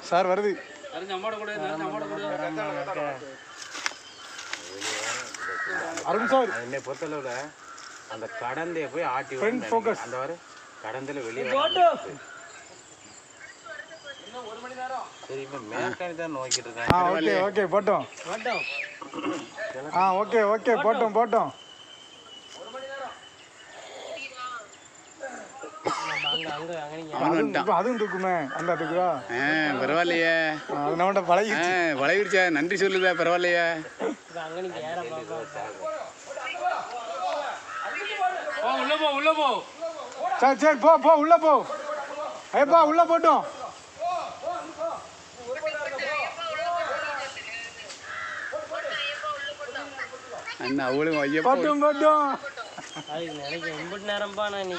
Sir வருது. Arun sir என்னை பொறுத்தளவுல அந்த கடந்தைய போய் ஆட்டி அந்த வர கடந்தில வெளியே சரி இப்போ மேற்காணி தான் நோக்கிட்டு இருக்காங்க. ஓகே ஓகே போட்டோம். ஓகே ஓகே போட்டோம் போட்டோம். அதுவும் தூக்குமே அந்த தூக்குதா பரவாயில்லையே. அது நம்மகிட்ட பழகிடுச்சா நன்றி சொல்லுதா பரவாயில்லையா. உள்ள போ சரி சரி போ போ உள்ள போ. ஐயப்பா உள்ள போட்டோம். அண்ணா அவளும் போட்டோம் போட்டோம். அதுக்கு நினைக்கிறேன் ரொம்ப நேரம்பா நான்